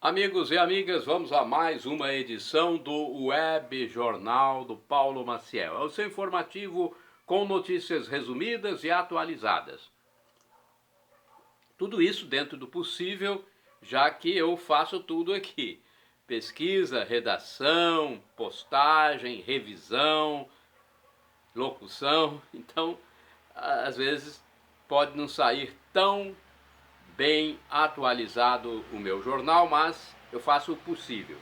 Amigos e amigas, vamos a mais uma edição do Web Jornal do Paulo Maciel. É o seu informativo com notícias resumidas e atualizadas. Tudo isso dentro do possível, já que eu faço tudo aqui. Pesquisa, redação, postagem, revisão, locução. Então, às vezes, pode não sair tão bem atualizado o meu jornal, mas eu faço o possível.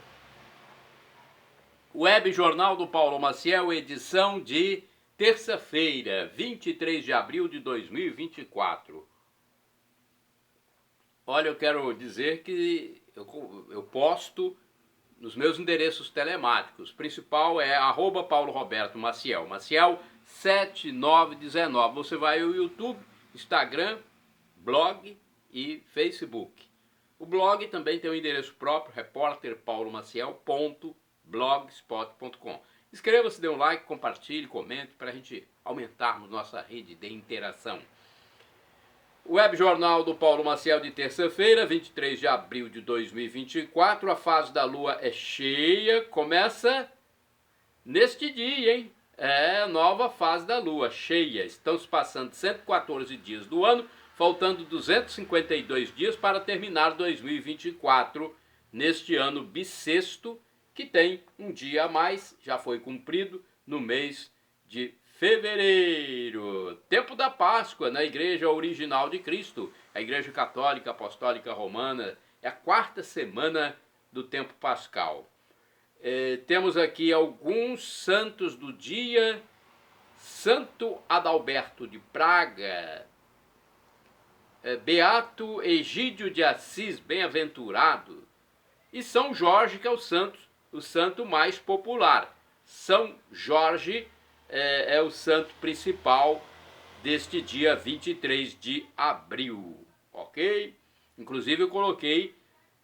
Web Jornal do Paulo Maciel, edição de terça-feira, 23 de abril de 2024. Olha, eu quero dizer que eu posto nos meus endereços telemáticos. O principal é @PauloRobertoMaciel, Maciel 7919. Você vai ao YouTube, Instagram, blog e Facebook. O blog também tem um endereço próprio, repórterpaulomaciel.blogspot.com. Inscreva-se, dê um like, compartilhe, comente para a gente aumentarmos nossa rede de interação. O Web Jornal do Paulo Maciel de terça-feira, 23 de abril de 2024. A fase da lua é cheia, começa neste dia, hein? É a nova fase da lua, cheia. Estão se passando 114 dias do ano, faltando 252 dias para terminar 2024, neste ano bissexto, que tem um dia a mais, já foi cumprido no mês de fevereiro. Tempo da Páscoa na Igreja Original de Cristo, a Igreja Católica Apostólica Romana, é a quarta semana do tempo pascal. Temos aqui alguns santos do dia: Santo Adalberto de Praga, Beato Egídio de Assis, bem-aventurado, e São Jorge, que é o santo mais popular. São Jorge é o santo principal deste dia 23 de abril, ok? Inclusive eu coloquei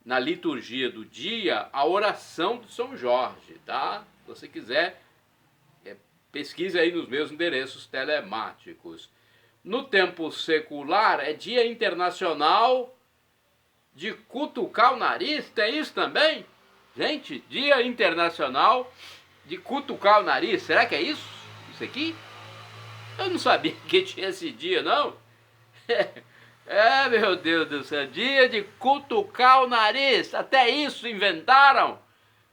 na liturgia do dia a oração de São Jorge, tá? Se você quiser, pesquise aí nos meus endereços telemáticos. No tempo secular, é Dia Internacional de Cutucar o Nariz. Tem isso também? Gente, Dia Internacional de Cutucar o Nariz. Será que é isso? Isso aqui? Eu não sabia que tinha esse dia, não. Meu Deus do céu. Dia de cutucar o nariz. Até isso inventaram. O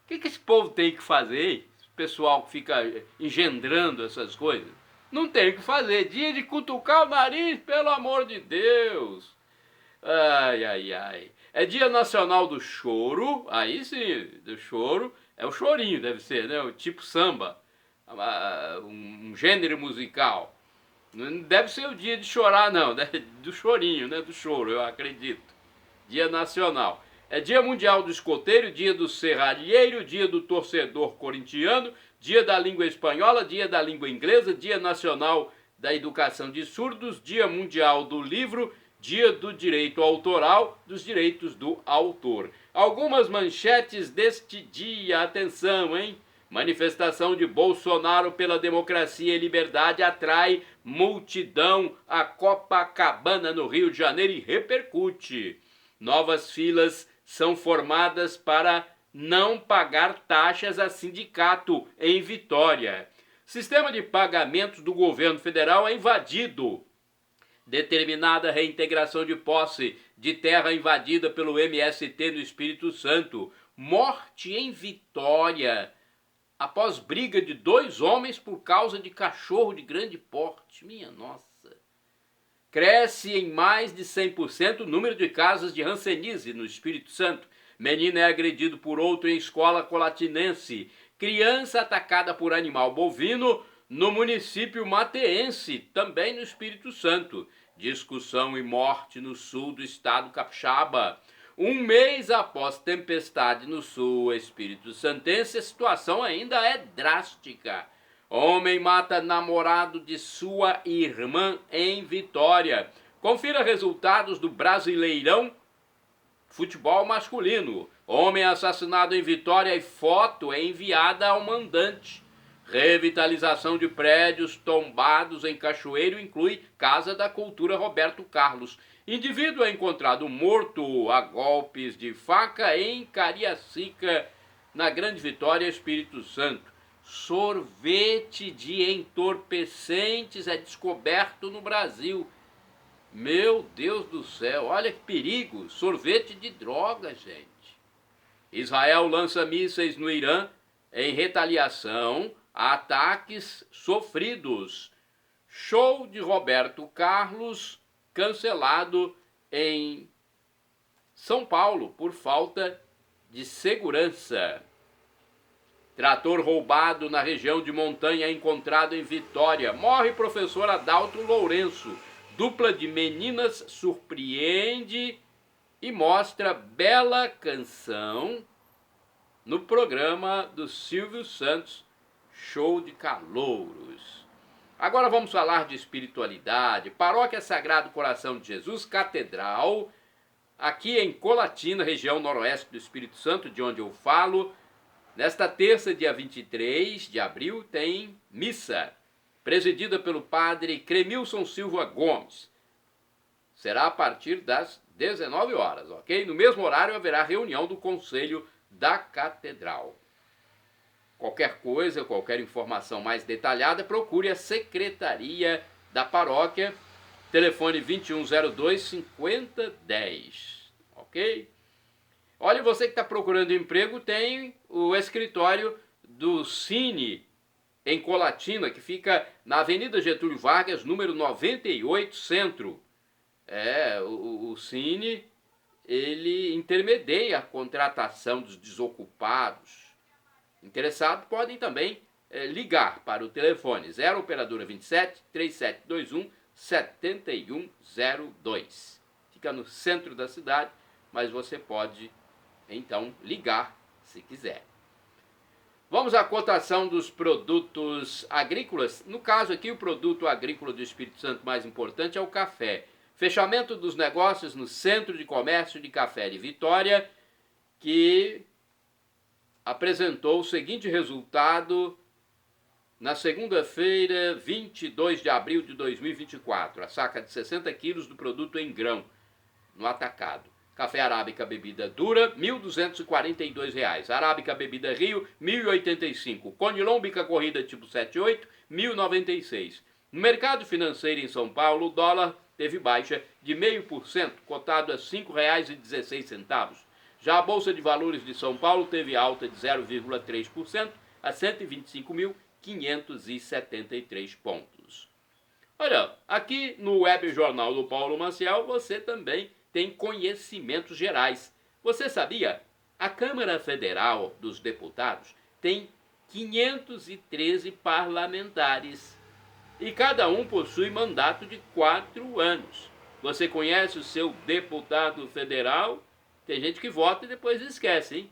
que esse povo tem que fazer? Esse pessoal que fica engendrando essas coisas. Não tem o que fazer. Dia de cutucar o nariz, pelo amor de Deus. Ai, ai, ai. É Dia Nacional do Choro. Aí sim, do choro. É o chorinho, deve ser, né? O tipo samba. Um gênero musical. Não deve ser o dia de chorar, não. Do chorinho, né? Do choro, eu acredito. Dia Nacional. É Dia Mundial do Escoteiro, Dia do Serralheiro, Dia do Torcedor Corintiano, Dia da Língua Espanhola, Dia da Língua Inglesa, Dia Nacional da Educação de Surdos, Dia Mundial do Livro, Dia do Direito Autoral, dos Direitos do Autor. Algumas manchetes deste dia, atenção, hein? Manifestação de Bolsonaro pela democracia e liberdade atrai multidão a Copacabana, no Rio de Janeiro, e repercute. Novas filas são formadas para não pagar taxas a sindicato em Vitória. Sistema de pagamentos do governo federal é invadido. Determinada reintegração de posse de terra invadida pelo MST no Espírito Santo. Morte em Vitória após briga de 2 homens por causa de cachorro de grande porte. Minha nossa. Cresce em mais de 100% o número de casos de hanseníase no Espírito Santo. Menino é agredido por outro em escola colatinense. Criança atacada por animal bovino no município mateense, também no Espírito Santo. Discussão e morte no sul do estado capixaba. Um mês após tempestade no sul Espírito Santense, a situação ainda é drástica. Homem mata namorado de sua irmã em Vitória. Confira resultados do Brasileirão Futebol Masculino. Homem assassinado em Vitória e foto é enviada ao mandante. Revitalização de prédios tombados em Cachoeiro inclui Casa da Cultura Roberto Carlos. Indivíduo é encontrado morto a golpes de faca em Cariacica, na Grande Vitória, Espírito Santo. Sorvete de entorpecentes é descoberto no Brasil. Meu Deus do céu, olha que perigo, sorvete de droga, gente. Israel lança mísseis no Irã em retaliação a ataques sofridos. Show de Roberto Carlos cancelado em São Paulo por falta de segurança. Trator roubado na região de montanha encontrado em Vitória. Morre professor Adalto Lourenço. Dupla de meninas surpreende e mostra bela canção no programa do Silvio Santos, Show de Calouros. Agora vamos falar de espiritualidade. Paróquia Sagrado Coração de Jesus, Catedral, aqui em Colatina, região noroeste do Espírito Santo, de onde eu falo. Nesta terça, dia 23 de abril, tem missa, presidida pelo padre Cremilson Silva Gomes. Será a partir das 19 horas, ok? No mesmo horário haverá reunião do Conselho da Catedral. Qualquer coisa, qualquer informação mais detalhada, procure a Secretaria da Paróquia, telefone 2102-5010, ok? Olha, você que está procurando emprego, tem o escritório do Cine em Colatina, que fica na Avenida Getúlio Vargas, número 98, Centro. O Cine, ele intermedia a contratação dos desocupados. Interessados podem também ligar para o telefone 0 operadora 27 3721 7102. Fica no centro da cidade, mas você pode então ligar se quiser. Vamos à cotação dos produtos agrícolas. No caso aqui, o produto agrícola do Espírito Santo mais importante é o café. Fechamento dos negócios no Centro de Comércio de Café de Vitória, que apresentou o seguinte resultado na segunda-feira, 22 de abril de 2024. A saca de 60 quilos do produto em grão, no atacado. Café Arábica bebida dura, R$ 1.242. Arábica bebida Rio, R$ 1.085. Conilon bica corrida tipo 78, R$ 1.096. No mercado financeiro em São Paulo, o dólar teve baixa de 0,5%, cotado a R$ 5,16. Já a Bolsa de Valores de São Paulo teve alta de 0,3% a 125.573 pontos. Olha, aqui no Web Jornal do Paulo Maciel você também tem conhecimentos gerais. Você sabia? A Câmara Federal dos Deputados tem 513 parlamentares e cada um possui mandato de 4 anos. Você conhece o seu deputado federal? Tem gente que vota e depois esquece, hein?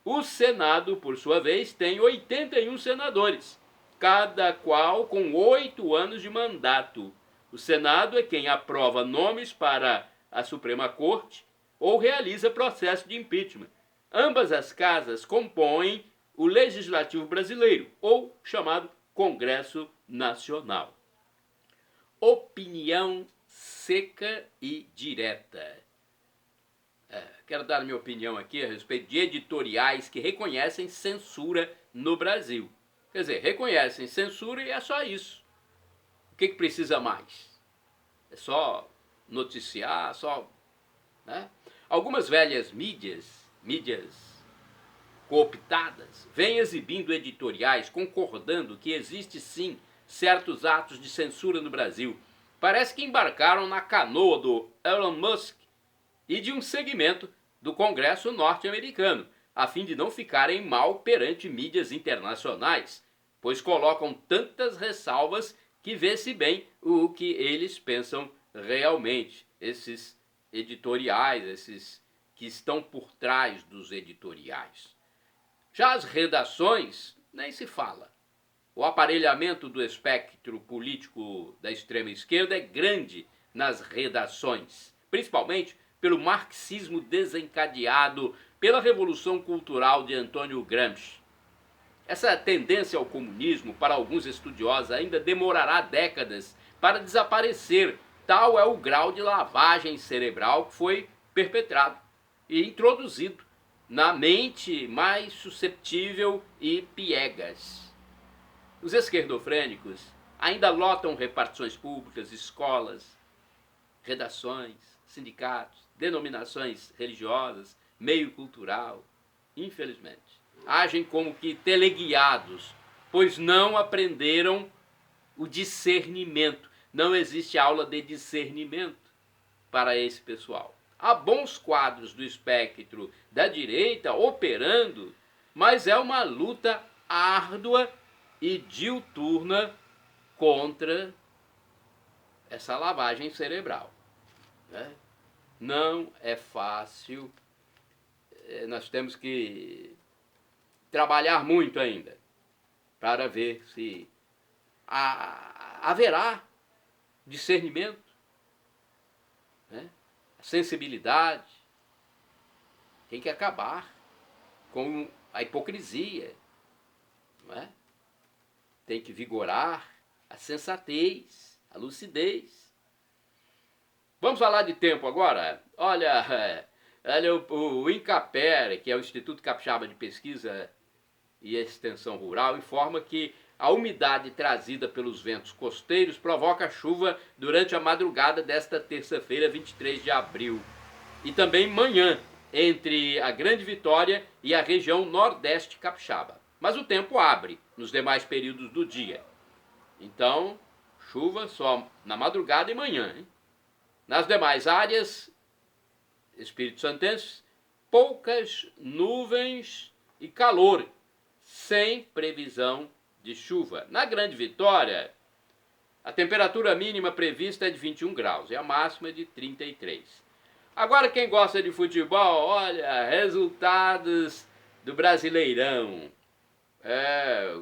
O Senado, por sua vez, tem 81 senadores, cada qual com 8 anos de mandato. O Senado é quem aprova nomes para a Suprema Corte ou realiza processo de impeachment. Ambas as casas compõem o Legislativo Brasileiro, ou chamado Congresso Nacional. Opinião seca e direta. Quero dar minha opinião aqui a respeito de editoriais que reconhecem censura no Brasil. Quer dizer, reconhecem censura e é só isso. O que precisa mais? É só noticiar, só... né? Algumas velhas mídias cooptadas, vêm exibindo editoriais concordando que existe sim certos atos de censura no Brasil. Parece que embarcaram na canoa do Elon Musk e de um segmento do Congresso norte-americano, a fim de não ficarem mal perante mídias internacionais, pois colocam tantas ressalvas que vê-se bem o que eles pensam realmente, esses editoriais, esses que estão por trás dos editoriais. Já as redações, nem se fala. O aparelhamento do espectro político da extrema esquerda é grande nas redações, principalmente pelo marxismo desencadeado pela Revolução Cultural de Antônio Gramsci. Essa tendência ao comunismo, para alguns estudiosos, ainda demorará décadas para desaparecer Tal é o grau de lavagem cerebral que foi perpetrado e introduzido na mente mais susceptível e piegas. Os esquerdofrênicos ainda lotam repartições públicas, escolas, redações, sindicatos, denominações religiosas, meio cultural, infelizmente. Agem como que teleguiados, pois não aprenderam o discernimento. Não existe aula de discernimento para esse pessoal. Há bons quadros do espectro da direita operando, mas é uma luta árdua e diuturna contra essa lavagem cerebral. Né? Não é fácil, nós temos que trabalhar muito ainda para ver se haverá discernimento, né? Sensibilidade. Tem que acabar com a hipocrisia, não é? Tem que vigorar a sensatez, a lucidez. Vamos falar de tempo agora? Olha o INCAPER, que é o Instituto Capixaba de Pesquisa e Extensão Rural, informa que a umidade trazida pelos ventos costeiros provoca chuva durante a madrugada desta terça-feira, 23 de abril. E também manhã, entre a Grande Vitória e a região nordeste capixaba. Mas o tempo abre nos demais períodos do dia. Então, chuva só na madrugada e manhã. Hein? Nas demais áreas Espírito Santense, poucas nuvens e calor, sem previsão de chuva. Na Grande Vitória, a temperatura mínima prevista é de 21 graus e a máxima é de 33. Agora, quem gosta de futebol, olha, resultados do Brasileirão.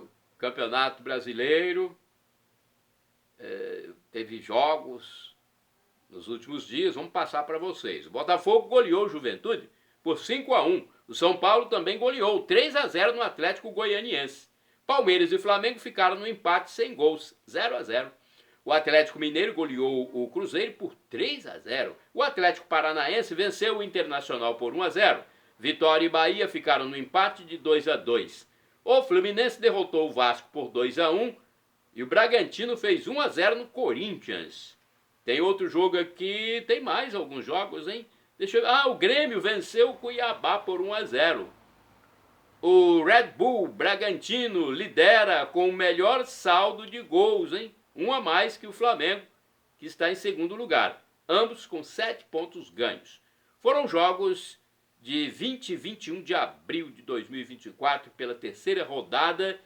O Campeonato Brasileiro teve jogos nos últimos dias, vamos passar para vocês. O Botafogo goleou o Juventude por 5-1. O São Paulo também goleou 3-0 no Atlético Goianiense. Palmeiras e Flamengo ficaram no empate sem gols, 0-0. O Atlético Mineiro goleou o Cruzeiro por 3-0. O Atlético Paranaense venceu o Internacional por 1-0. Vitória e Bahia ficaram no empate de 2-2. O Fluminense derrotou o Vasco por 2-1 e o Bragantino fez 1-0 no Corinthians. Tem outro jogo aqui, tem mais alguns jogos, hein? O Grêmio venceu o Cuiabá por 1-0. O Red Bull Bragantino lidera com o melhor saldo de gols, hein? Um a mais que o Flamengo, que está em segundo lugar. Ambos com 7 pontos ganhos. Foram jogos de 20 e 21 de abril de 2024, pela terceira rodada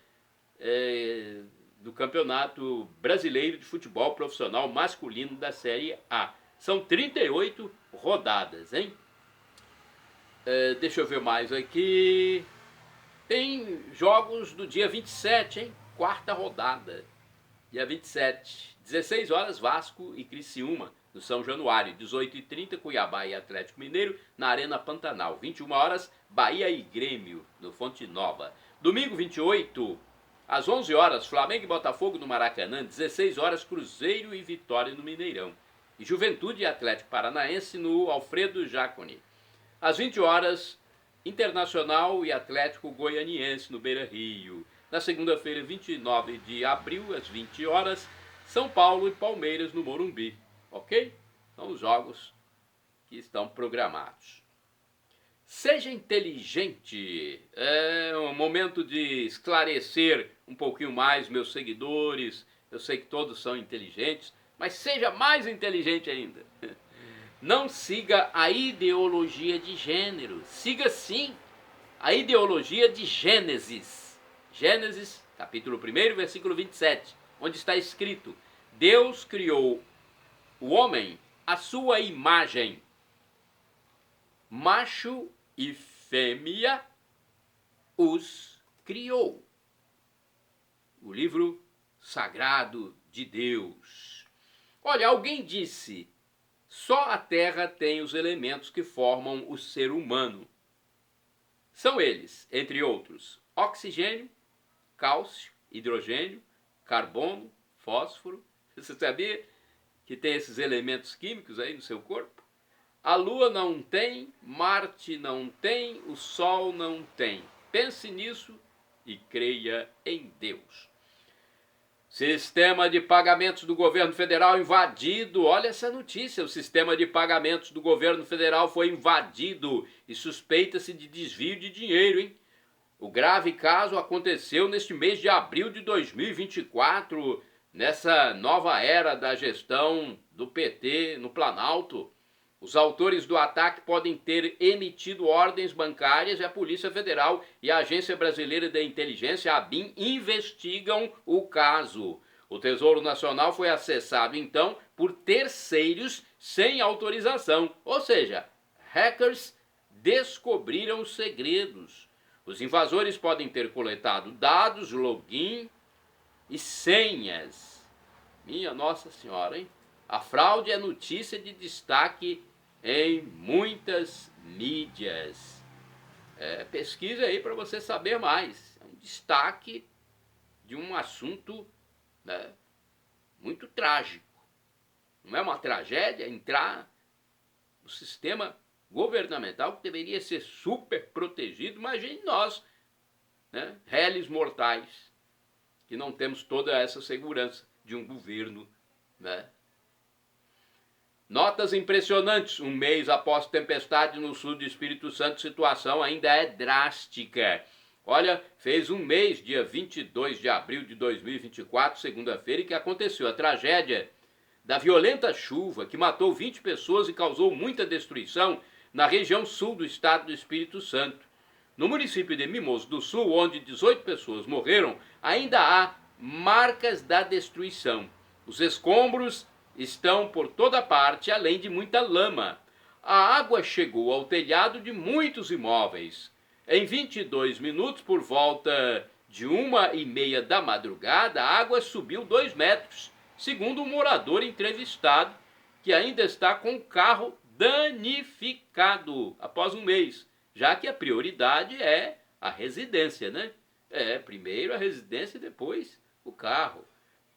do Campeonato Brasileiro de Futebol Profissional Masculino da Série A. São 38 rodadas, hein? Deixa eu ver mais aqui. Tem jogos do dia 27, hein? Quarta rodada. Dia 27, 16 horas, Vasco e Criciúma, no São Januário. 18h30, Cuiabá e Atlético Mineiro, na Arena Pantanal. 21 horas, Bahia e Grêmio, no Fonte Nova. Domingo 28, às 11 horas, Flamengo e Botafogo no Maracanã. 16 horas, Cruzeiro e Vitória no Mineirão. E Juventude e Atlético Paranaense no Alfredo Jaconi. Às 20 horas, Internacional e Atlético Goianiense no Beira-Rio. Na segunda-feira, 29 de abril, às 20 horas, São Paulo e Palmeiras no Morumbi. Ok? São os jogos que estão programados. Seja inteligente. É um momento de esclarecer um pouquinho mais meus seguidores. Eu sei que todos são inteligentes, mas seja mais inteligente ainda. Não siga a ideologia de gênero. Siga sim a ideologia de Gênesis. Gênesis, capítulo 1, versículo 27, onde está escrito: Deus criou o homem à sua imagem. Macho e fêmea os criou. O livro sagrado de Deus. Olha, alguém disse: só a Terra tem os elementos que formam o ser humano. São eles, entre outros, oxigênio, cálcio, hidrogênio, carbono, fósforo. Você sabia que tem esses elementos químicos aí no seu corpo. A Lua não tem, Marte não tem, o Sol não tem. Pense nisso e creia em Deus. Sistema de pagamentos do governo federal invadido. Olha essa notícia, o sistema de pagamentos do governo federal foi invadido e suspeita-se de desvio de dinheiro, hein? O grave caso aconteceu neste mês de abril de 2024, nessa nova era da gestão do PT no Planalto. Os autores do ataque podem ter emitido ordens bancárias e a Polícia Federal e a Agência Brasileira de Inteligência, a ABIN, investigam o caso. O Tesouro Nacional foi acessado, então, por terceiros sem autorização, ou seja, hackers descobriram os segredos. Os invasores podem ter coletado dados, login e senhas. Minha Nossa Senhora, hein? A fraude é notícia de destaque em muitas mídias. Pesquisa aí para você saber mais. É um destaque de um assunto, né, muito trágico. Não é uma tragédia entrar no sistema governamental que deveria ser super protegido. Imagine nós, né, réis mortais, que não temos toda essa segurança de um governo, né? Notas impressionantes. Um mês após tempestade no sul do Espírito Santo, situação ainda é drástica. Olha, fez um mês, dia 22 de abril de 2024, segunda-feira, que aconteceu a tragédia da violenta chuva que matou 20 pessoas e causou muita destruição na região sul do estado do Espírito Santo. No município de Mimoso do Sul, onde 18 pessoas morreram, ainda há marcas da destruição. Os escombros estão por toda parte, além de muita lama. A água chegou ao telhado de muitos imóveis. Em 22 minutos, por volta de 1h30 da madrugada, a água subiu 2 metros, segundo um morador entrevistado, que ainda está com o carro danificado após um mês, já que a prioridade é a residência, né? Primeiro a residência e depois o carro.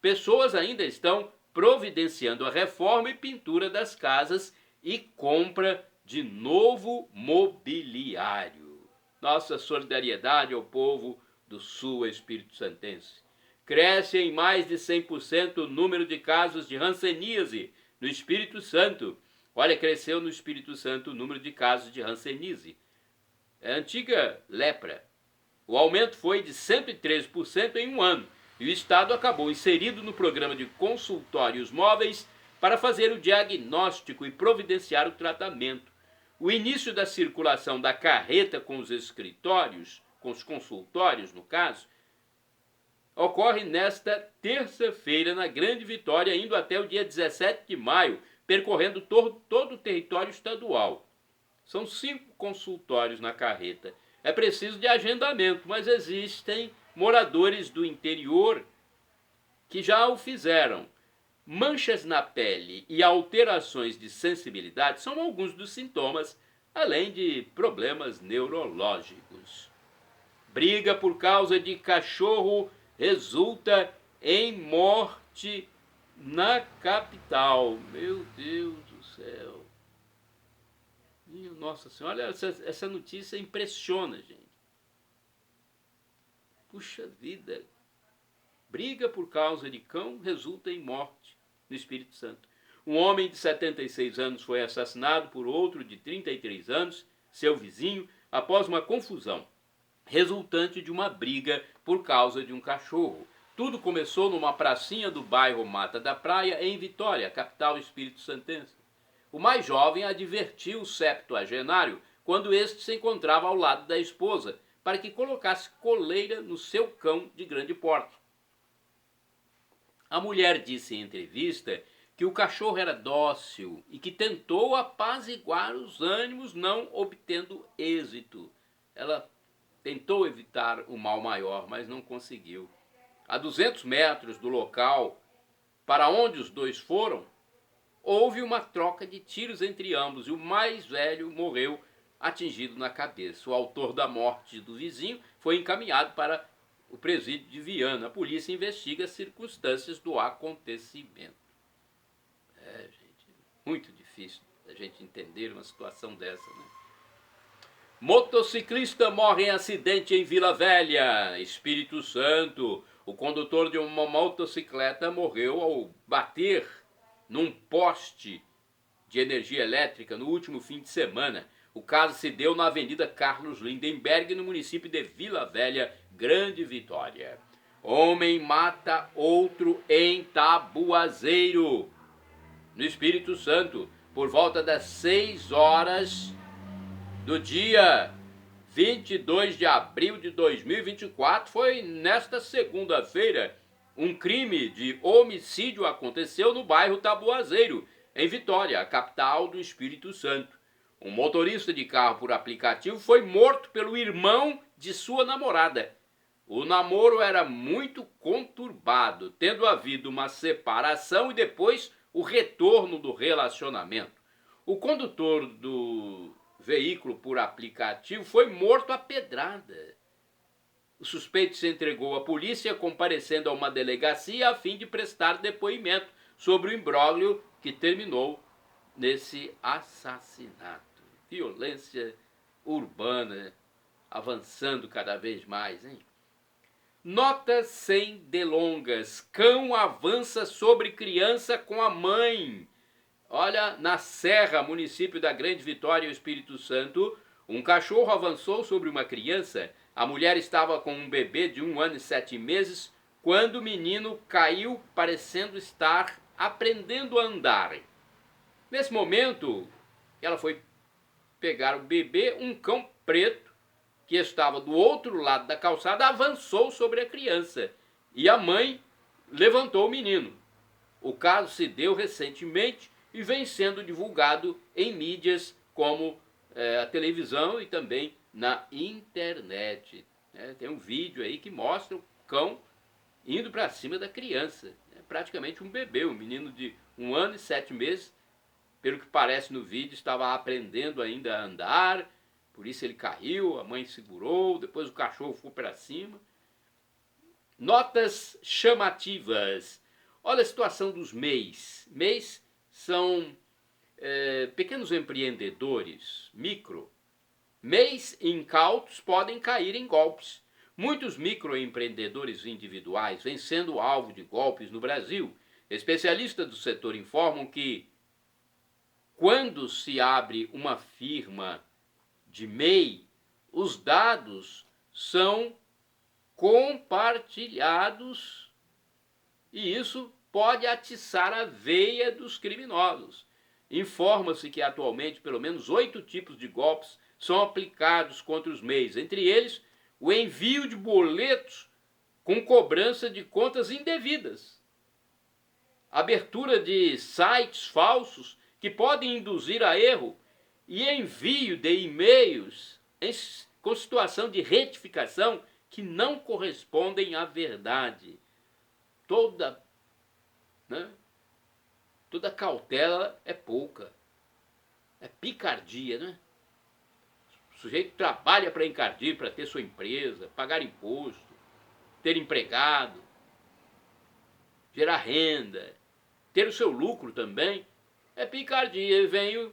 Pessoas ainda estão providenciando a reforma e pintura das casas e compra de novo mobiliário. Nossa solidariedade ao povo do Sul Espírito Santense. Cresce em mais de 100% o número de casos de hanseníase no Espírito Santo. Olha, cresceu no Espírito Santo o número de casos de hanseníase. É a antiga lepra. O aumento foi de 113% em um ano. E o Estado acabou inserido no programa de consultórios móveis para fazer o diagnóstico e providenciar o tratamento. O início da circulação da carreta com os escritórios, com os consultórios no caso, ocorre nesta terça-feira na Grande Vitória, indo até o dia 17 de maio, percorrendo todo o território estadual. São 5 consultórios na carreta. É preciso de agendamento, mas existem moradores do interior que já o fizeram. Manchas na pele e alterações de sensibilidade são alguns dos sintomas, além de problemas neurológicos. Briga por causa de cachorro resulta em morte na capital. Meu Deus do céu. Minha Nossa Senhora, olha, essa notícia impressiona, gente. Puxa vida. Briga por causa de cão resulta em morte no Espírito Santo. Um homem de 76 anos foi assassinado por outro de 33 anos, seu vizinho, após uma confusão resultante de uma briga por causa de um cachorro. Tudo começou numa pracinha do bairro Mata da Praia, em Vitória, capital espírito-santense. O mais jovem advertiu o septuagenário quando este se encontrava ao lado da esposa, para que colocasse coleira no seu cão de grande porte. A mulher disse em entrevista que o cachorro era dócil e que tentou apaziguar os ânimos, não obtendo êxito. Ela tentou evitar o mal maior, mas não conseguiu. A 200 metros do local para onde os dois foram, houve uma troca de tiros entre ambos e o mais velho morreu atingido na cabeça. O autor da morte do vizinho foi encaminhado para o presídio de Viana. A polícia investiga as circunstâncias do acontecimento. Muito difícil a gente entender uma situação dessa, né? Motociclista morre em acidente em Vila Velha, Espírito Santo. O condutor de uma motocicleta morreu ao bater num poste de energia elétrica no último fim de semana. O caso se deu na Avenida Carlos Lindenberg, no município de Vila Velha, Grande Vitória. Homem mata outro em Tabuazeiro, no Espírito Santo, por volta das 6 horas do dia 22 de abril de 2024. Foi nesta segunda-feira. Um crime de homicídio aconteceu no bairro Tabuazeiro, em Vitória, a capital do Espírito Santo. Um motorista de carro por aplicativo foi morto pelo irmão de sua namorada. O namoro era muito conturbado, tendo havido uma separação e depois o retorno do relacionamento. O condutor do veículo por aplicativo foi morto a pedrada. O suspeito se entregou à polícia, comparecendo a uma delegacia a fim de prestar depoimento sobre o imbróglio que terminou nesse assassinato. Violência urbana avançando cada vez mais, hein? Nota sem delongas. Cão avança sobre criança com a mãe. Olha, na Serra, município da Grande Vitória, Espírito Santo, um cachorro avançou sobre uma criança. A mulher estava com um bebê de 1 ano e 7 meses quando o menino caiu, parecendo estar aprendendo a andar. Nesse momento, ela foi pegar o bebê. Um cão preto, que estava do outro lado da calçada, avançou sobre a criança e a mãe levantou o menino. O caso se deu recentemente e vem sendo divulgado em mídias como a televisão e também na internet. Tem um vídeo aí que mostra o cão indo para cima da criança. É praticamente um bebê, um menino de 1 ano e 7 meses. Pelo que parece no vídeo, estava aprendendo ainda a andar, por isso ele caiu, a mãe segurou, depois o cachorro foi para cima. Notas chamativas. Olha a situação dos MEIs. MEIs são pequenos empreendedores, micro. MEIs incautos podem cair em golpes. Muitos microempreendedores individuais vêm sendo alvo de golpes no Brasil. Especialistas do setor informam que quando se abre uma firma de MEI, os dados são compartilhados e isso pode atiçar a veia dos criminosos. Informa-se que atualmente pelo menos 8 tipos de golpes são aplicados contra os MEIs, entre eles o envio de boletos com cobrança de contas indevidas, abertura de sites falsos que podem induzir a erro e envio de e-mails com situação de retificação que não correspondem à verdade. Toda cautela é pouca. É picardia, né? O sujeito trabalha para encardir, para ter sua empresa, pagar imposto, ter empregado, gerar renda, ter o seu lucro também. É picardia. E vem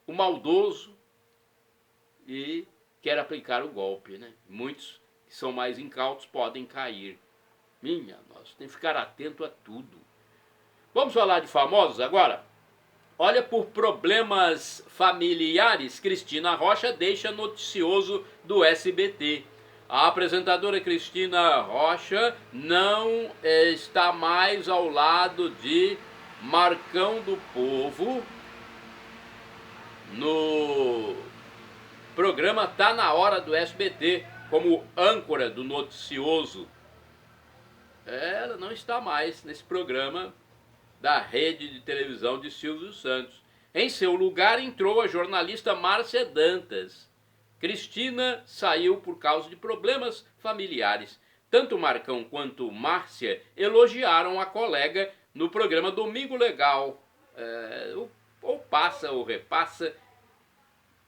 o maldoso e quer aplicar o golpe, né? Muitos que são mais incautos podem cair. Minha nossa, tem que ficar atento a tudo. Vamos falar de famosos agora? Olha, por problemas familiares, Cristina Rocha deixa noticioso do SBT. A apresentadora Cristina Rocha não está mais ao lado de Marcão do Povo no programa Tá Na Hora do SBT, como âncora do noticioso. Ela não está mais nesse programa da rede de televisão de Silvio Santos. Em seu lugar entrou a jornalista Márcia Dantas. Cristina saiu por causa de problemas familiares. Tanto Marcão quanto Márcia elogiaram a colega no programa Domingo Legal, ou Passa ou Repassa,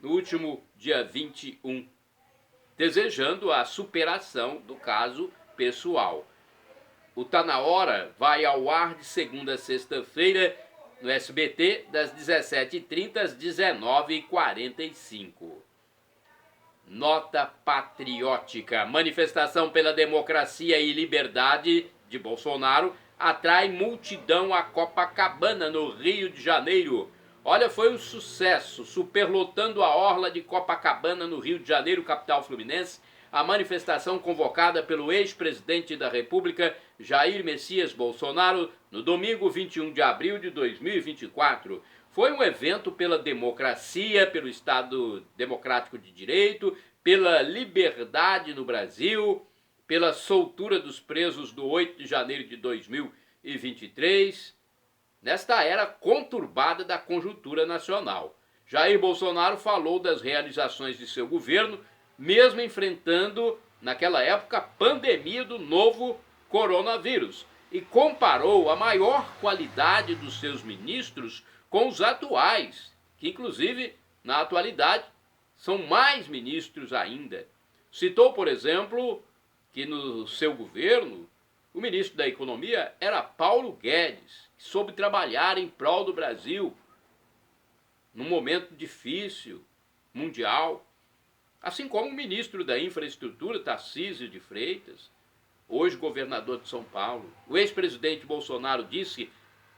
no último dia 21, desejando a superação do caso pessoal. O Tá Na Hora vai ao ar de segunda a sexta-feira, no SBT, das 17h30 às 19h45. Nota patriótica. Manifestação pela democracia e liberdade de Bolsonaro atrai multidão a Copacabana, no Rio de Janeiro. Olha, foi um sucesso, superlotando a orla de Copacabana, no Rio de Janeiro, capital fluminense, a manifestação convocada pelo ex-presidente da República, Jair Messias Bolsonaro, no domingo 21 de abril de 2024. Foi um evento pela democracia, pelo Estado Democrático de Direito, pela liberdade no Brasil, pela soltura dos presos do 8 de janeiro de 2023, nesta era conturbada da conjuntura nacional. Jair Bolsonaro falou das realizações de seu governo, mesmo enfrentando, naquela época, a pandemia do novo coronavírus, e comparou a maior qualidade dos seus ministros com os atuais, que inclusive, na atualidade, são mais ministros ainda. Citou, por exemplo, que no seu governo, o ministro da Economia era Paulo Guedes, que soube trabalhar em prol do Brasil, num momento difícil, mundial. Assim como o ministro da Infraestrutura, Tarcísio de Freitas, hoje governador de São Paulo. O ex-presidente Bolsonaro disse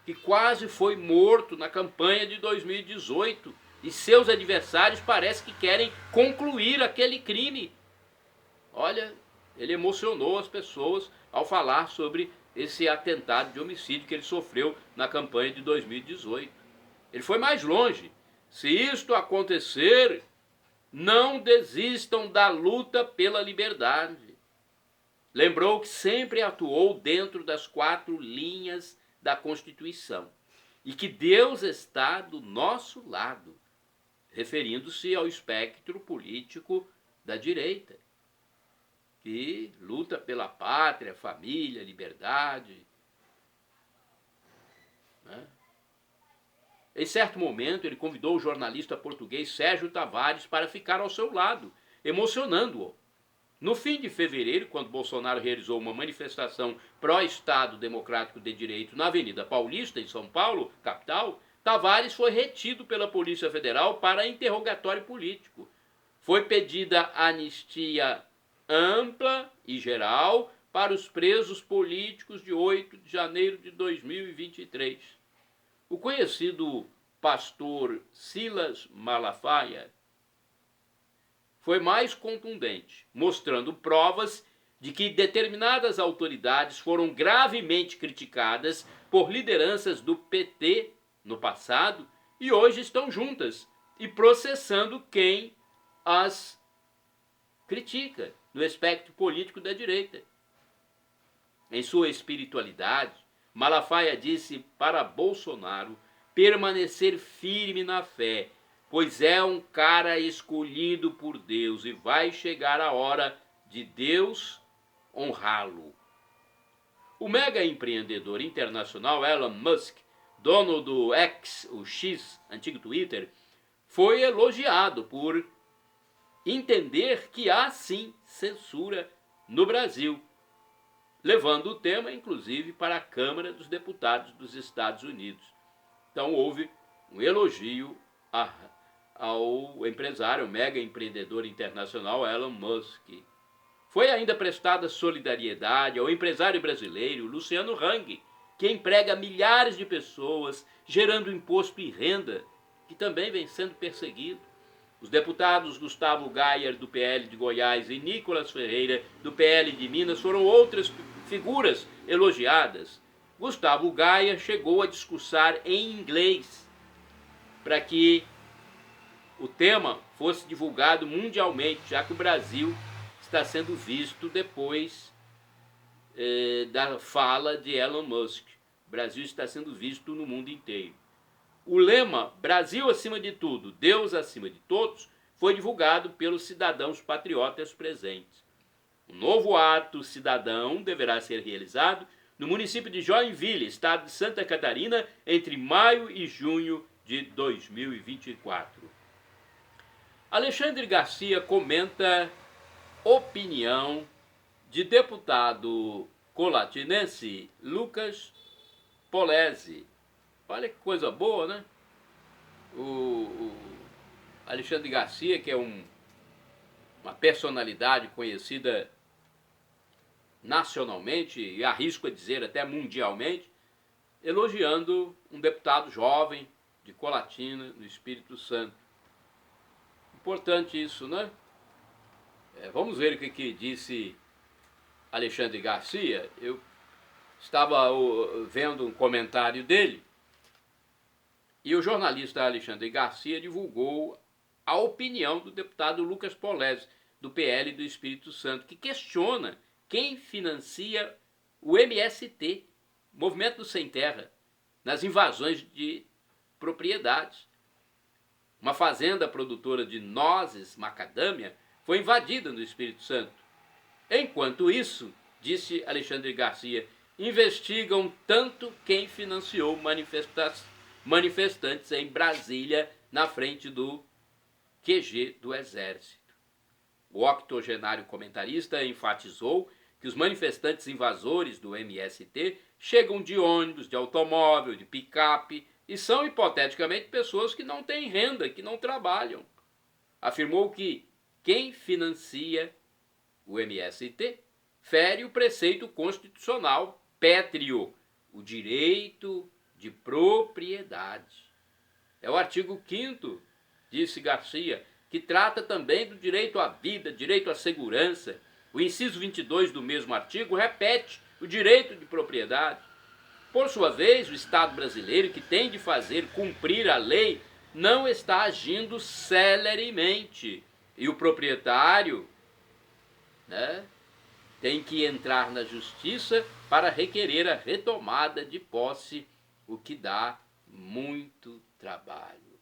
que quase foi morto na campanha de 2018 e seus adversários parece que querem concluir aquele crime. Olha, ele emocionou as pessoas ao falar sobre esse atentado de homicídio que ele sofreu na campanha de 2018. Ele foi mais longe. Se isto acontecer, não desistam da luta pela liberdade. Lembrou que sempre atuou dentro das 4 linhas da Constituição e que Deus está do nosso lado, referindo-se ao espectro político da direita, que luta pela pátria, família, liberdade. Né? Em certo momento, ele convidou o jornalista português Sérgio Tavares para ficar ao seu lado, emocionando-o. No fim de fevereiro, quando Bolsonaro realizou uma manifestação pró-Estado Democrático de Direito na Avenida Paulista, em São Paulo, capital, Tavares foi retido pela Polícia Federal para interrogatório político. Foi pedida anistia ampla e geral para os presos políticos de 8 de janeiro de 2023. O conhecido pastor Silas Malafaia foi mais contundente, mostrando provas de que determinadas autoridades foram gravemente criticadas por lideranças do PT no passado e hoje estão juntas e processando quem as critica no espectro político da direita. Em sua espiritualidade, Malafaia disse para Bolsonaro permanecer firme na fé, pois é um cara escolhido por Deus e vai chegar a hora de Deus honrá-lo. O mega empreendedor internacional Elon Musk, dono do X, o X, antigo Twitter, foi elogiado por entender que há sim censura no Brasil, levando o tema inclusive para a Câmara dos Deputados dos Estados Unidos. Então houve um elogio ao empresário, mega empreendedor internacional Elon Musk. Foi ainda prestada solidariedade ao empresário brasileiro Luciano Hang, que emprega milhares de pessoas, gerando imposto e renda, que também vem sendo perseguido. Os deputados Gustavo Gayer, do PL de Goiás, e Nicolas Ferreira, do PL de Minas, foram outras figuras elogiadas. Gustavo Gayer chegou a discursar em inglês para que o tema fosse divulgado mundialmente, já que o Brasil está sendo visto depois da fala de Elon Musk. O Brasil está sendo visto no mundo inteiro. O lema Brasil acima de tudo, Deus acima de todos, foi divulgado pelos cidadãos patriotas presentes. O novo ato cidadão deverá ser realizado no município de Joinville, estado de Santa Catarina, entre maio e junho de 2024. Alexandre Garcia comenta opinião de deputado colatinense Lucas Polese. Olha que coisa boa, né? O Alexandre Garcia, que é uma personalidade conhecida nacionalmente, e arrisco a dizer até mundialmente, elogiando um deputado jovem de Colatina, no Espírito Santo. Importante isso, né? Vamos ver o que disse Alexandre Garcia. Eu estava vendo um comentário dele e o jornalista Alexandre Garcia divulgou a opinião do deputado Lucas Polese, do PL do Espírito Santo, que questiona quem financia o MST, Movimento do Sem Terra, nas invasões de propriedades. Uma fazenda produtora de nozes, macadâmia, foi invadida no Espírito Santo. Enquanto isso, disse Alexandre Garcia, investigam tanto quem financiou manifestantes em Brasília, na frente do QG do Exército. O octogenário comentarista enfatizou que os manifestantes invasores do MST chegam de ônibus, de automóvel, de picape e são, hipoteticamente, pessoas que não têm renda, que não trabalham. Afirmou que quem financia o MST fere o preceito constitucional pétreo, o direito de propriedade. É o artigo 5º, disse Garcia, que trata também do direito à vida, direito à segurança. O inciso 22 do mesmo artigo repete o direito de propriedade. Por sua vez, o Estado brasileiro, que tem de fazer cumprir a lei, não está agindo celeremente. E o proprietário, né, tem que entrar na justiça para requerer a retomada de posse, o que dá muito trabalho.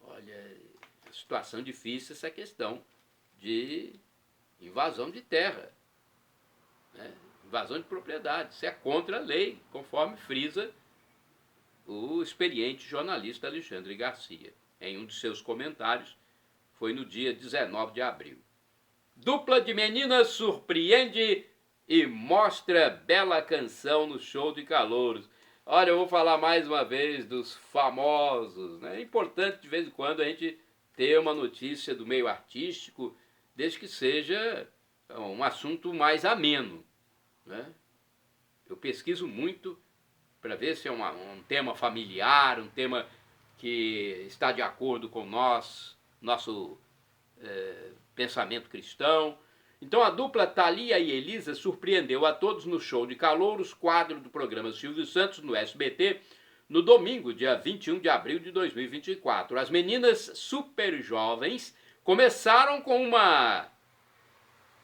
Olha, situação difícil essa questão de invasão de terra, né? Invasão de propriedade. Isso é contra a lei, conforme frisa o experiente jornalista Alexandre Garcia. Em um de seus comentários, foi no dia 19 de abril. Dupla de meninas surpreende e mostra bela canção no show de calouros. Olha, eu vou falar mais uma vez dos famosos, né? É importante de vez em quando a gente ter uma notícia do meio artístico, desde que seja um assunto mais ameno, né? Eu pesquiso muito para ver se é um tema familiar, um tema que está de acordo com nosso pensamento cristão. Então a dupla Thalia e Elisa surpreendeu a todos no show de calouros, quadro do programa Silvio Santos no SBT, no domingo, dia 21 de abril de 2024. As meninas super jovens começaram com uma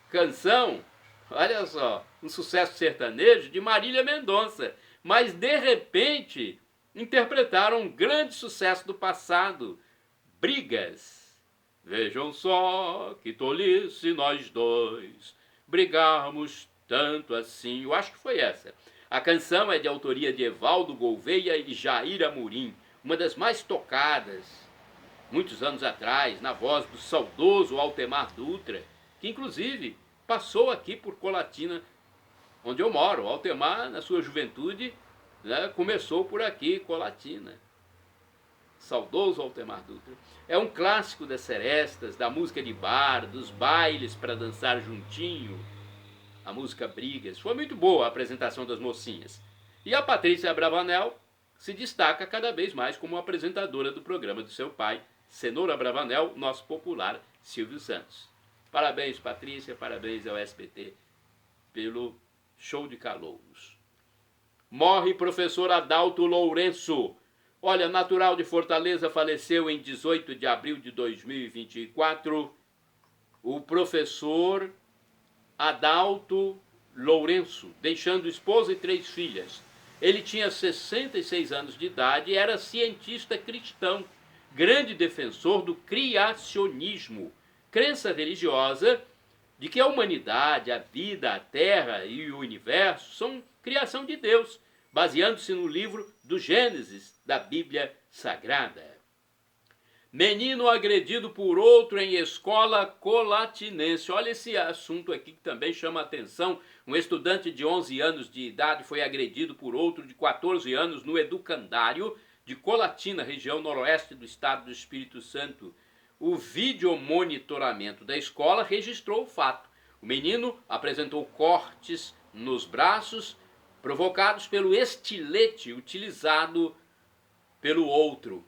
canção, olha só, um sucesso sertanejo de Marília Mendonça, mas de repente interpretaram um grande sucesso do passado, Brigas. Vejam só que tolice nós dois, brigarmos tanto assim. Eu acho que foi essa. A canção é de autoria de Evaldo Gouveia e Jair Amorim, uma das mais tocadas, muitos anos atrás, na voz do saudoso Altemar Dutra, que inclusive passou aqui por Colatina, onde eu moro. O Altemar, na sua juventude, né, começou por aqui, Colatina. Saudoso Altemar Dutra. É um clássico das serestas, da música de bar, dos bailes para dançar juntinho. A música Brigas. Foi muito boa a apresentação das mocinhas. E a Patrícia Abravanel se destaca cada vez mais como apresentadora do programa do seu pai, Cenoura Abravanel, nosso popular Silvio Santos. Parabéns, Patrícia, parabéns ao SBT pelo show de calouros. Morre professor Adalto Lourenço. Olha, natural de Fortaleza, faleceu em 18 de abril de 2024 o professor Adalto Lourenço, deixando esposa e 3 filhas. Ele tinha 66 anos de idade e era cientista cristão, grande defensor do criacionismo, crença religiosa de que a humanidade, a vida, a terra e o universo são criação de Deus, baseando-se no livro do Gênesis, da Bíblia Sagrada. Menino agredido por outro em escola colatinense. Olha esse assunto aqui que também chama a atenção. Um estudante de 11 anos de idade foi agredido por outro de 14 anos no educandário de Colatina, região noroeste do estado do Espírito Santo. O videomonitoramento da escola registrou o fato. O menino apresentou cortes nos braços provocados pelo estilete utilizado pelo outro.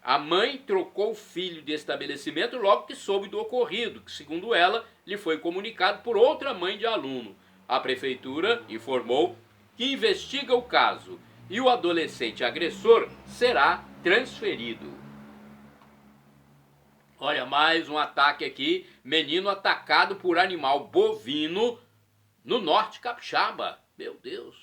A mãe trocou o filho de estabelecimento logo que soube do ocorrido, que, segundo ela, lhe foi comunicado por outra mãe de aluno. A prefeitura informou que investiga o caso e o adolescente agressor será transferido. Olha, mais um ataque aqui. Menino atacado por animal bovino no norte capixaba. Meu Deus,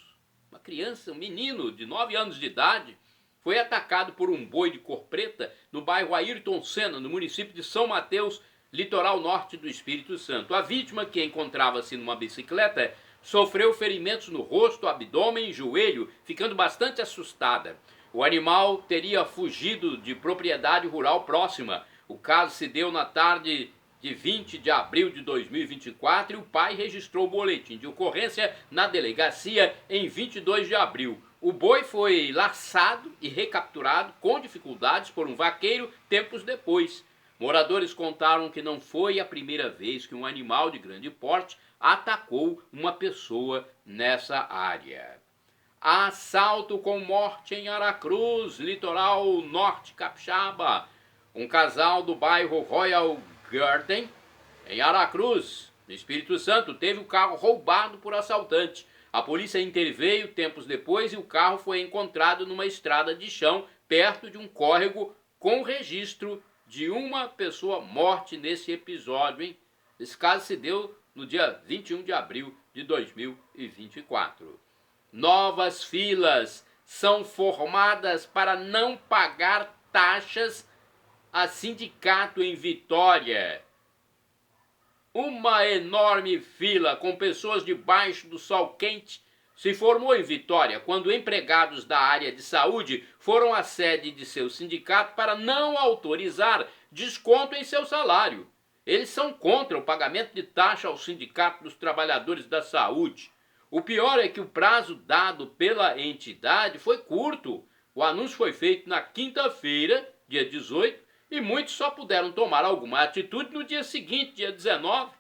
uma criança, um menino de 9 anos de idade, foi atacado por um boi de cor preta no bairro Ayrton Senna, no município de São Mateus, litoral norte do Espírito Santo. A vítima, que encontrava-se numa bicicleta, sofreu ferimentos no rosto, abdômen e joelho, ficando bastante assustada. O animal teria fugido de propriedade rural próxima. O caso se deu na tarde de 20 de abril de 2024 e o pai registrou o boletim de ocorrência na delegacia em 22 de abril. O boi foi laçado e recapturado com dificuldades por um vaqueiro tempos depois. Moradores contaram que não foi a primeira vez que um animal de grande porte atacou uma pessoa nessa área. Assalto com morte em Aracruz, litoral norte capixaba. Um casal do bairro Royal Garden, em Aracruz, no Espírito Santo, teve o carro roubado por assaltante. A polícia interveio tempos depois e o carro foi encontrado numa estrada de chão, perto de um córrego, com registro de uma pessoa morte nesse episódio, hein? Esse caso se deu no dia 21 de abril de 2024. Novas filas são formadas para não pagar taxas a sindicato em Vitória. Uma enorme fila com pessoas debaixo do sol quente se formou em Vitória quando empregados da área de saúde foram à sede de seu sindicato para não autorizar desconto em seu salário. Eles são contra o pagamento de taxa ao Sindicato dos Trabalhadores da Saúde. O pior é que o prazo dado pela entidade foi curto. O anúncio foi feito na quinta-feira, dia 18, e muitos só puderam tomar alguma atitude no dia seguinte, dia 19.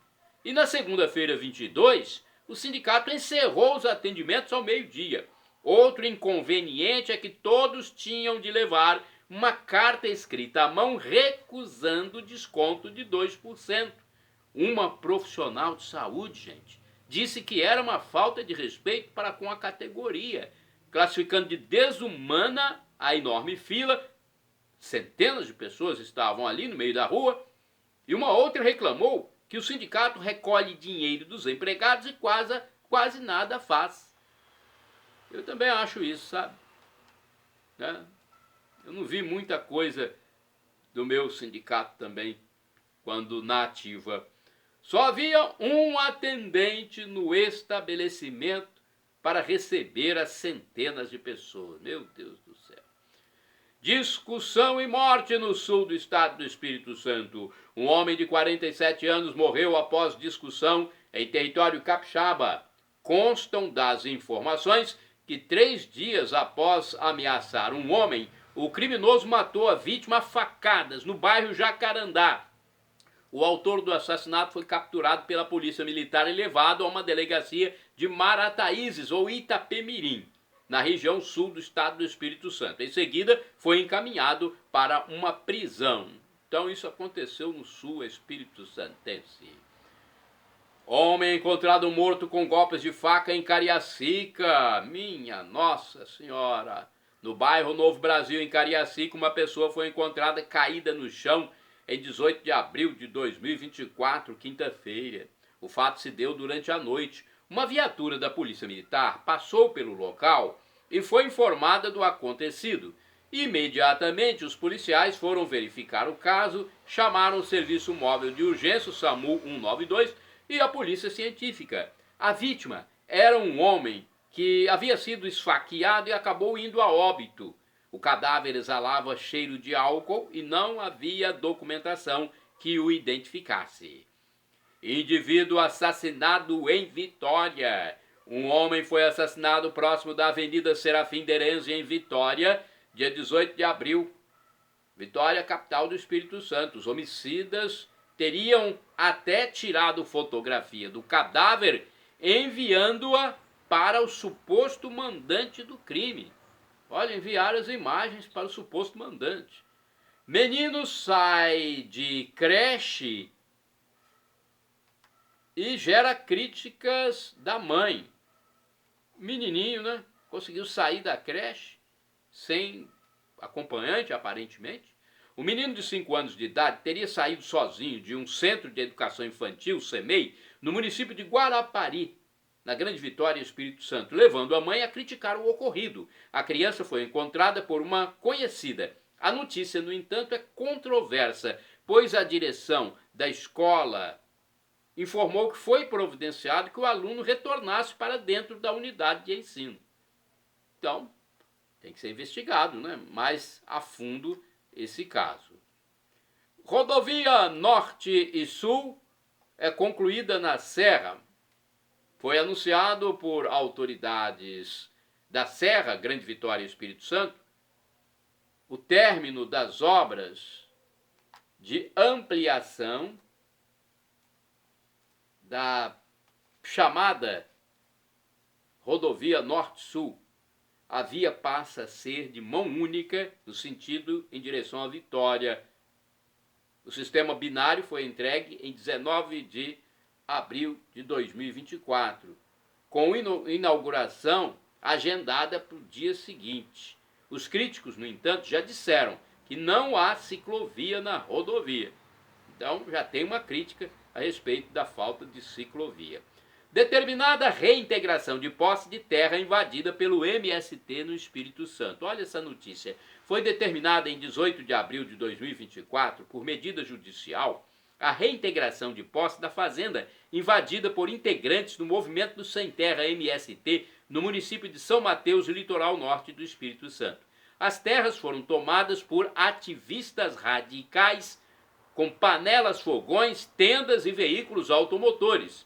E na segunda-feira, 22, o sindicato encerrou os atendimentos ao meio-dia. Outro inconveniente é que todos tinham de levar uma carta escrita à mão recusando desconto de 2%. Uma profissional de saúde, gente, disse que era uma falta de respeito para com a categoria, classificando de desumana a enorme fila. Centenas de pessoas estavam ali no meio da rua, e uma outra reclamou que o sindicato recolhe dinheiro dos empregados e quase nada faz. Eu também acho isso, sabe? Né? Eu não vi muita coisa do meu sindicato também, quando na ativa. Só havia um atendente no estabelecimento para receber as centenas de pessoas. Meu Deus do céu. Discussão e morte no sul do estado do Espírito Santo. Um homem de 47 anos morreu após discussão em território capixaba. Constam das informações que 3 dias após ameaçar um homem, o criminoso matou a vítima a facadas no bairro Jacarandá. O autor do assassinato foi capturado pela polícia militar e levado a uma delegacia de Marataízes ou Itapemirim, na região sul do estado do Espírito Santo. Em seguida, foi encaminhado para uma prisão. Então, isso aconteceu no sul Espírito Santense. Homem encontrado morto com golpes de faca em Cariacica. Minha Nossa Senhora! No bairro Novo Brasil, em Cariacica, uma pessoa foi encontrada caída no chão em 18 de abril de 2024, quinta-feira. O fato se deu durante a noite. Uma viatura da Polícia Militar passou pelo local e foi informada do acontecido. Imediatamente, os policiais foram verificar o caso, chamaram o Serviço Móvel de Urgência, o SAMU 192, e a Polícia Científica. A vítima era um homem que havia sido esfaqueado e acabou indo a óbito. O cadáver exalava cheiro de álcool e não havia documentação que o identificasse. Indivíduo assassinado em Vitória. Um homem foi assassinado próximo da Avenida Serafim Derenze, em Vitória, dia 18 de abril. Vitória, capital do Espírito Santo. Os homicidas teriam até tirado fotografia do cadáver, enviando-a para o suposto mandante do crime. Olha, enviaram as imagens para o suposto mandante. Menino sai de creche e gera críticas da mãe. Menininho, né? Conseguiu sair da creche sem acompanhante, aparentemente. O menino de 5 anos de idade teria saído sozinho de um centro de educação infantil, CEMEI, no município de Guarapari, na Grande Vitória, Espírito Santo, levando a mãe a criticar o ocorrido. A criança foi encontrada por uma conhecida. A notícia, no entanto, é controversa, pois a direção da escola informou que foi providenciado que o aluno retornasse para dentro da unidade de ensino. Então, tem que ser investigado, né, mais a fundo esse caso. Rodovia Norte e Sul é concluída na Serra. Foi anunciado por autoridades da Serra, Grande Vitória e Espírito Santo, o término das obras de ampliação da chamada Rodovia Norte-Sul. A via passa a ser de mão única no sentido em direção à Vitória. O sistema binário foi entregue em 19 de abril de 2024, com inauguração agendada para o dia seguinte. Os críticos, no entanto, já disseram que não há ciclovia na rodovia. Então já tem uma crítica a respeito da falta de ciclovia. Determinada reintegração de posse de terra invadida pelo MST no Espírito Santo. Olha essa notícia. Foi determinada em 18 de abril de 2024, por medida judicial, a reintegração de posse da fazenda invadida por integrantes do Movimento do Sem Terra MST no município de São Mateus, litoral norte do Espírito Santo. As terras foram tomadas por ativistas radicais com panelas, fogões, tendas e veículos automotores.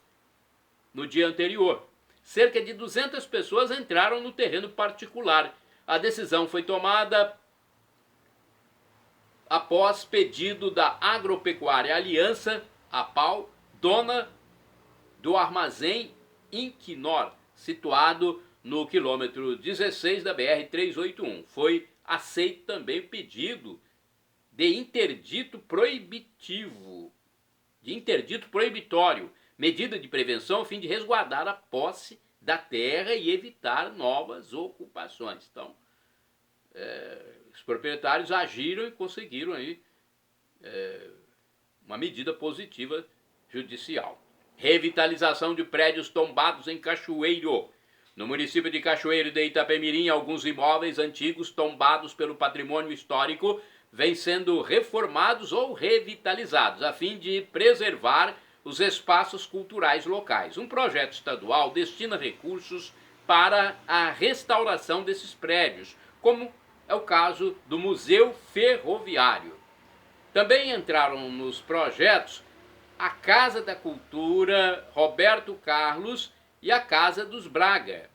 No dia anterior, cerca de 200 pessoas entraram no terreno particular. A decisão foi tomada após pedido da Agropecuária Aliança, APAL, dona do armazém Inquinor, situado no quilômetro 16 da BR-381. Foi aceito também o pedido de interdito proibitório, medida de prevenção a fim de resguardar a posse da terra e evitar novas ocupações. Então, os proprietários agiram e conseguiram aí uma medida positiva judicial. Revitalização de prédios tombados em Cachoeiro. No município de Cachoeiro de Itapemirim, alguns imóveis antigos tombados pelo patrimônio histórico vêm sendo reformados ou revitalizados, a fim de preservar os espaços culturais locais. Um projeto estadual destina recursos para a restauração desses prédios, como é o caso do Museu Ferroviário. Também entraram nos projetos a Casa da Cultura Roberto Carlos e a Casa dos Braga.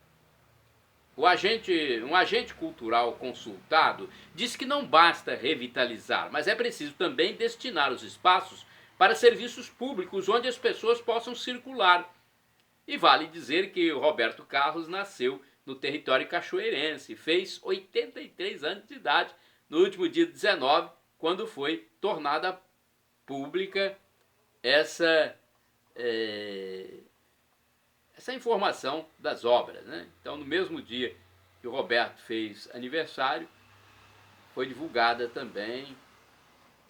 Um agente cultural consultado diz que não basta revitalizar, mas é preciso também destinar os espaços para serviços públicos onde as pessoas possam circular. E vale dizer que o Roberto Carlos nasceu no território cachoeirense, fez 83 anos de idade no último dia 19, quando foi tornada pública essa informação das obras, né? Então, no mesmo dia que o Roberto fez aniversário, foi divulgada também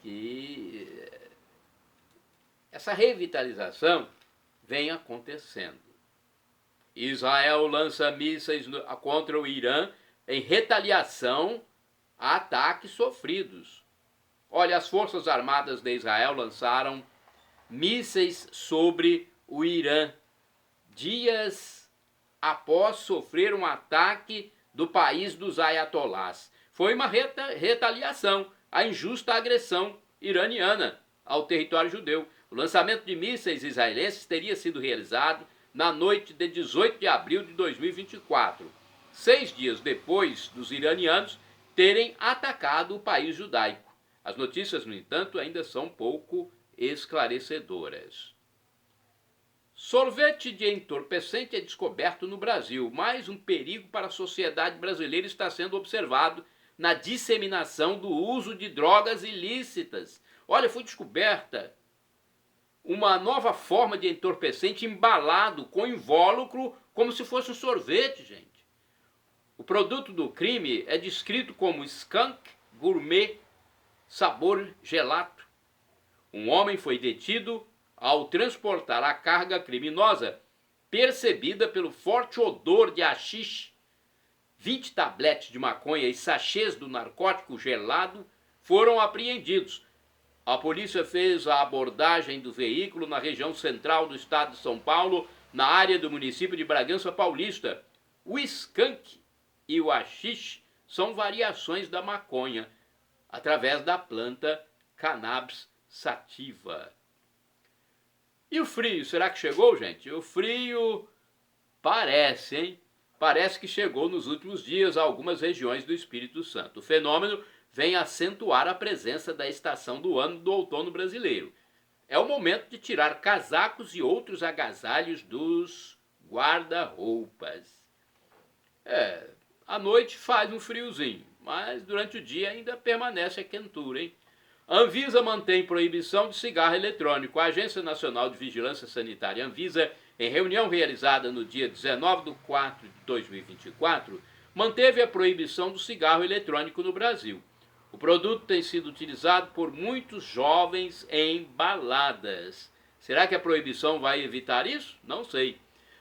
que essa revitalização vem acontecendo. Israel lança mísseis contra o Irã em retaliação a ataques sofridos. Olha, as Forças Armadas de Israel lançaram mísseis sobre o Irã, dias após sofrer um ataque do país dos ayatolás. foi uma retaliação à injusta agressão iraniana ao território judeu. O lançamento de mísseis israelenses teria sido realizado na noite de 18 de abril de 2024, 6 dias depois dos iranianos terem atacado o país judaico. As notícias, no entanto, ainda são pouco esclarecedoras. Sorvete de entorpecente é descoberto no Brasil. Mais um perigo para a sociedade brasileira está sendo observado na disseminação do uso de drogas ilícitas. Olha, foi descoberta uma nova forma de entorpecente embalado com invólucro como se fosse um sorvete, gente. O produto do crime é descrito como skunk gourmet sabor gelato. Um homem foi detido ao transportar a carga criminosa percebida pelo forte odor de haxixe. 20 tabletes de maconha e sachês do narcótico gelado foram apreendidos. A polícia fez a abordagem do veículo na região central do estado de São Paulo, na área do município de Bragança Paulista. O skunk e o haxixe são variações da maconha, através da planta Cannabis sativa. E o frio, será que chegou, gente? O frio parece, hein? Parece que chegou nos últimos dias a algumas regiões do Espírito Santo. O fenômeno vem acentuar a presença da estação do ano do outono brasileiro. É o momento de tirar casacos e outros agasalhos dos guarda-roupas. À noite faz um friozinho, mas durante o dia ainda permanece a quentura, hein? A Anvisa mantém proibição de cigarro eletrônico. A Agência Nacional de Vigilância Sanitária, Anvisa, em reunião realizada no dia 19 de 4 de 2024, manteve a proibição do cigarro eletrônico no Brasil. O produto tem sido utilizado por muitos jovens em baladas. Será que a proibição vai evitar isso? Não sei.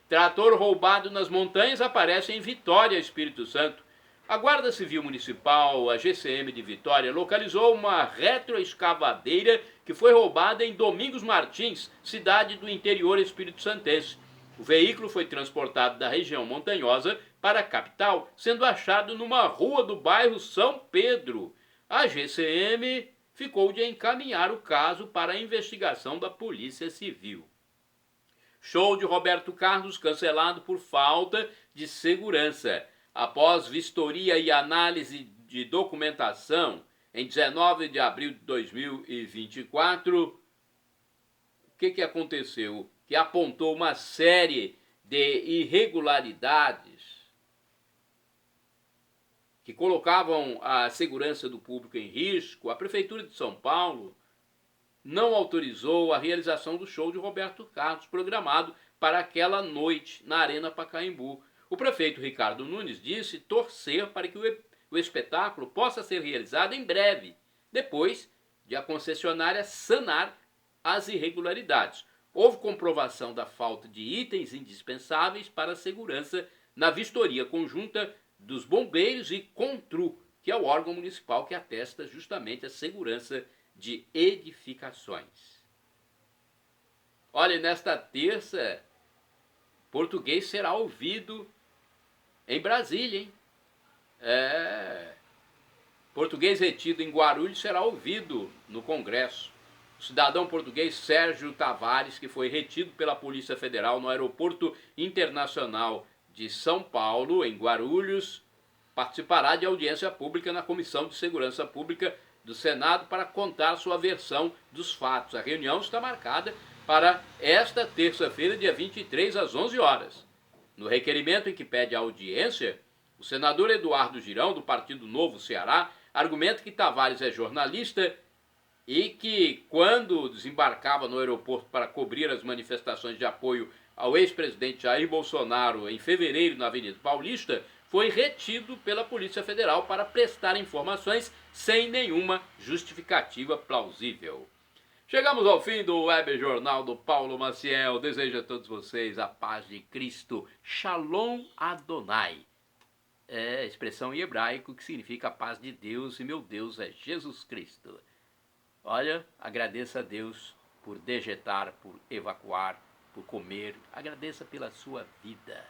Trator roubado nas montanhas aparece em Vitória, Espírito Santo. A Guarda Civil Municipal, a GCM de Vitória, localizou uma retroescavadeira que foi roubada em Domingos Martins, cidade do interior espírito-santense. O veículo foi transportado da região montanhosa para a capital, sendo achado numa rua do bairro São Pedro. A GCM ficou de encaminhar o caso para a investigação da Polícia Civil. Show de Roberto Carlos cancelado por falta de segurança. Após vistoria e análise de documentação, em 19 de abril de 2024, o que aconteceu? Que apontou uma série de irregularidades que colocavam a segurança do público em risco. A Prefeitura de São Paulo não autorizou a realização do show de Roberto Carlos, programado para aquela noite na Arena Pacaembu. O prefeito Ricardo Nunes disse torcer para que o espetáculo possa ser realizado em breve, depois de a concessionária sanar as irregularidades. Houve comprovação da falta de itens indispensáveis para a segurança na vistoria conjunta dos bombeiros e Contru, que é o órgão municipal que atesta justamente a segurança de edificações. Olha, nesta terça, português será ouvido em Brasília, hein? Português retido em Guarulhos será ouvido no Congresso. O cidadão português Sérgio Tavares, que foi retido pela Polícia Federal no Aeroporto Internacional de São Paulo, em Guarulhos, participará de audiência pública na Comissão de Segurança Pública do Senado para contar sua versão dos fatos. A reunião está marcada para esta terça-feira, dia 23, às 11 horas. No requerimento em que pede a audiência, o senador Eduardo Girão, do Partido Novo Ceará, argumenta que Tavares é jornalista e que, quando desembarcava no aeroporto para cobrir as manifestações de apoio ao ex-presidente Jair Bolsonaro em fevereiro na Avenida Paulista, foi retido pela Polícia Federal para prestar informações sem nenhuma justificativa plausível. Chegamos ao fim do Web Jornal do Paulo Maciel. Desejo a todos vocês a paz de Cristo. Shalom Adonai. É expressão em hebraico que significa a paz de Deus, e meu Deus é Jesus Cristo. Olha, agradeça a Deus por dejetar, por evacuar, por comer. Agradeça pela sua vida.